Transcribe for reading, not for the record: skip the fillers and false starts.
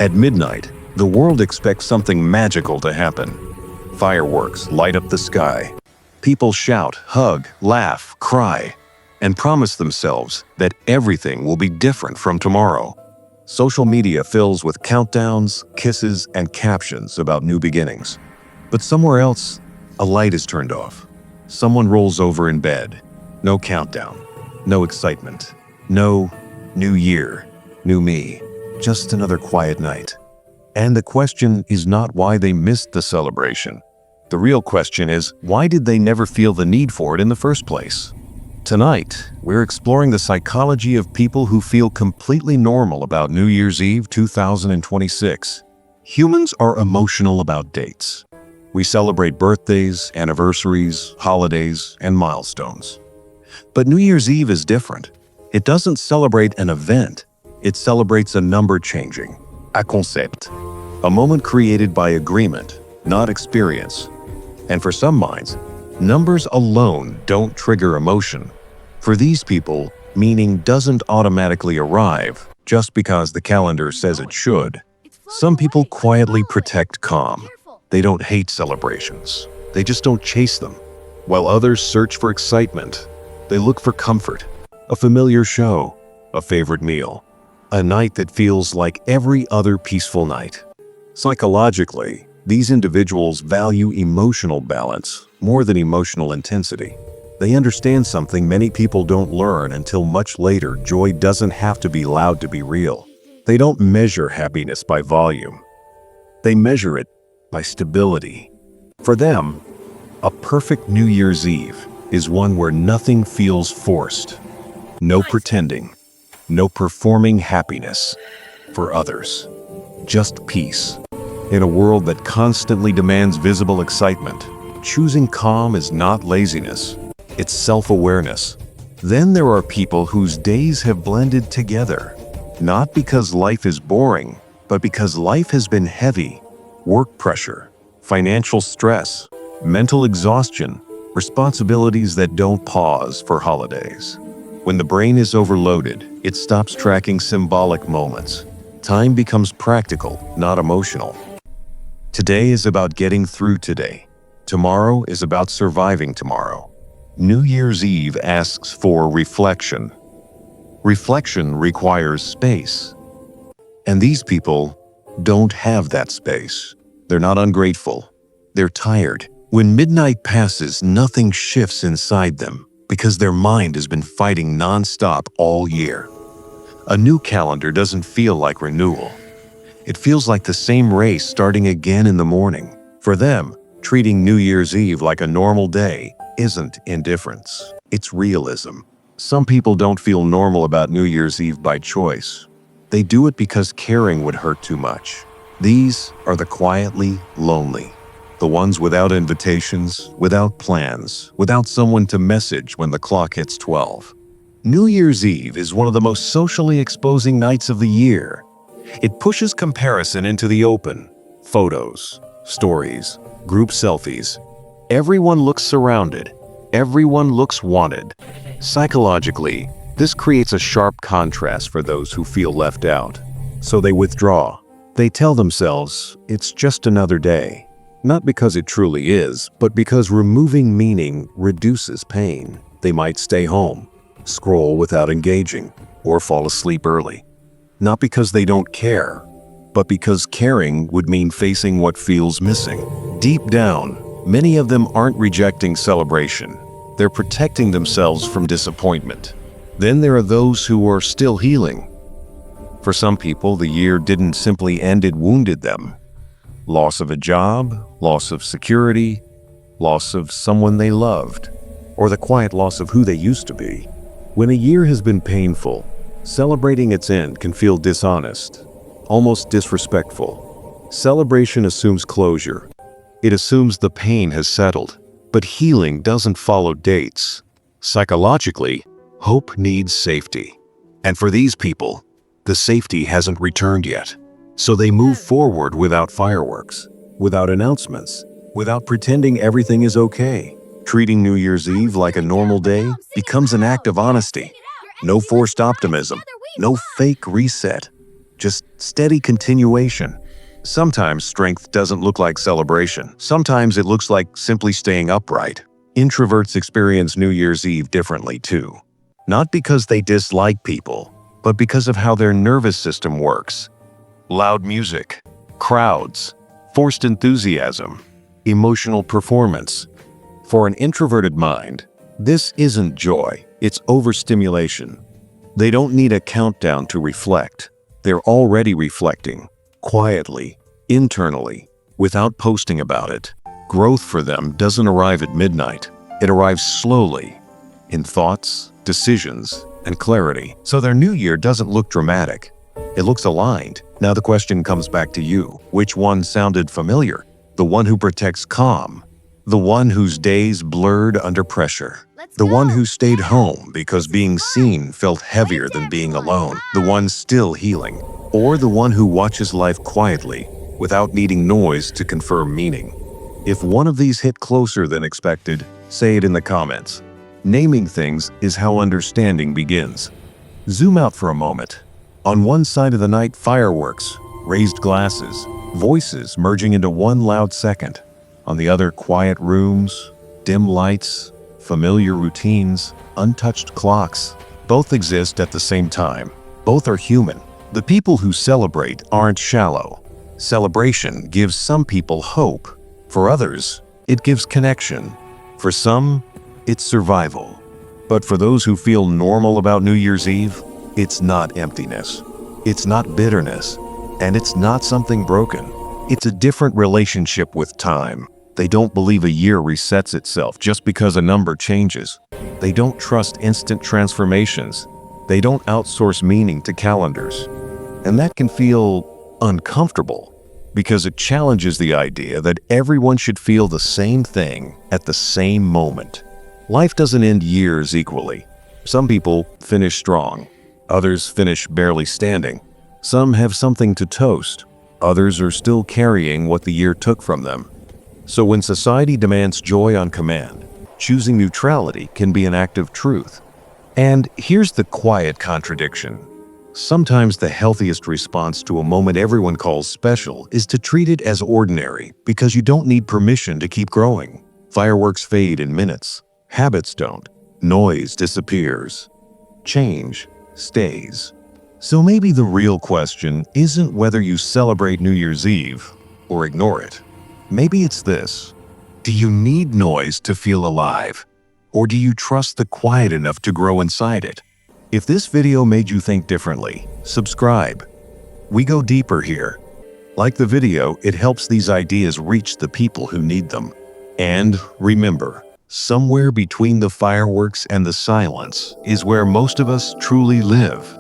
At midnight, the world expects something magical to happen. Fireworks light up the sky. People shout, hug, laugh, cry, and promise themselves that everything will be different from tomorrow. Social media fills with countdowns, kisses, and captions about new beginnings. But somewhere else, a light is turned off. Someone rolls over in bed. No countdown, no excitement, no new year, new me, just another quiet night. And the question is not why they missed the celebration. The real question is, why did they never feel the need for it in the first place? Tonight, we're exploring the psychology of people who feel completely normal about New Year's Eve 2026. Humans are emotional about dates. We celebrate birthdays, anniversaries, holidays, and milestones. But New Year's Eve is different. It doesn't celebrate an event. It celebrates a number changing, a concept, a moment created by agreement, not experience. And for some minds, numbers alone don't trigger emotion. For these people, meaning doesn't automatically arrive just because the calendar says it should. Some people quietly protect calm. They don't hate celebrations. They just don't chase them. While others search for excitement, they look for comfort, a familiar show, a favorite meal, a night that feels like every other peaceful night. Psychologically, these individuals value emotional balance more than emotional intensity. They understand something many people don't learn until much later. Joy doesn't have to be loud to be real. They don't measure happiness by volume. They measure it by stability. For them, a perfect New Year's Eve is one where nothing feels forced. No pretending, no performing happiness for others. Just peace. In a world that constantly demands visible excitement, choosing calm is not laziness, it's self-awareness. Then there are people whose days have blended together, not because life is boring, but because life has been heavy. Work pressure, financial stress, mental exhaustion, responsibilities that don't pause for holidays. When the brain is overloaded, it stops tracking symbolic moments. Time becomes practical, not emotional. Today is about getting through today. Tomorrow is about surviving tomorrow. New Year's Eve asks for reflection. Reflection requires space. And these people don't have that space. They're not ungrateful. They're tired. When midnight passes, nothing shifts inside them because their mind has been fighting nonstop all year. A new calendar doesn't feel like renewal. It feels like the same race starting again in the morning. For them, treating New Year's Eve like a normal day isn't indifference. It's realism. Some people don't feel normal about New Year's Eve by choice. They do it because caring would hurt too much. These are the quietly lonely. The ones without invitations, without plans, without someone to message when the clock hits 12. New Year's Eve is one of the most socially exposing nights of the year. It pushes comparison into the open. Photos, stories, group selfies. Everyone looks surrounded. Everyone looks wanted. Psychologically, this creates a sharp contrast for those who feel left out. So they withdraw. They tell themselves, it's just another day. Not because it truly is, but because removing meaning reduces pain. They might stay home, scroll without engaging, or fall asleep early. Not because they don't care, but because caring would mean facing what feels missing. Deep down, many of them aren't rejecting celebration. They're protecting themselves from disappointment. Then there are those who are still healing. For some people, the year didn't simply end, it wounded them. Loss of a job, loss of security, loss of someone they loved, or the quiet loss of who they used to be. When a year has been painful, celebrating its end can feel dishonest, almost disrespectful. Celebration assumes closure. It assumes the pain has settled. But healing doesn't follow dates. Psychologically, hope needs safety. And for these people, the safety hasn't returned yet. So they move forward without fireworks, without announcements, without pretending everything is okay. Treating New Year's Eve like a normal day becomes an act of honesty. No forced optimism, no fake reset. just steady continuation. Sometimes strength doesn't look like celebration. Sometimes it looks like simply staying upright. Introverts experience New Year's Eve differently too. Not because they dislike people, but because of how their nervous system works. Loud music, crowds, forced enthusiasm, emotional performance. For an introverted mind, this isn't joy, it's overstimulation. They don't need a countdown to reflect. They're already reflecting, quietly, internally, without posting about it. Growth for them doesn't arrive at midnight. It arrives slowly, in thoughts, decisions, and clarity. So their new year doesn't look dramatic. It looks aligned. Now the question comes back to you. Which one sounded familiar? The one who protects calm. The one whose days blurred under pressure. The one who stayed home because being seen felt heavier than being alone. The one still healing. Or the one who watches life quietly, without needing noise to confirm meaning. If one of these hit closer than expected, say it in the comments. Naming things is how understanding begins. Zoom out for a moment. On one side of the night, fireworks, raised glasses, voices merging into one loud second. On the other, quiet rooms, dim lights, familiar routines, untouched clocks. Both exist at the same time. Both are human. The people who celebrate aren't shallow. Celebration gives some people hope. For others, it gives connection. For some, it's survival. But for those who feel normal about New Year's Eve, it's not emptiness. It's not bitterness. And it's not something broken. It's a different relationship with time. They don't believe a year resets itself just because a number changes. They don't trust instant transformations. They don't outsource meaning to calendars. And that can feel uncomfortable because it challenges the idea that everyone should feel the same thing at the same moment. Life doesn't end years equally. Some people finish strong. Others finish barely standing. Some have something to toast. Others are still carrying what the year took from them. So when society demands joy on command, choosing neutrality can be an act of truth. And here's the quiet contradiction. Sometimes the healthiest response to a moment everyone calls special is to treat it as ordinary because you don't need permission to keep growing. Fireworks fade in minutes. Habits don't. Noise disappears. Change stays. So maybe the real question isn't whether you celebrate New Year's Eve or ignore it. Maybe it's this. Do you need noise to feel alive? Or do you trust the quiet enough to grow inside it? If this video made you think differently, subscribe. We go deeper here. Like the video, it helps these ideas reach the people who need them. And remember, somewhere between the fireworks and the silence is where most of us truly live.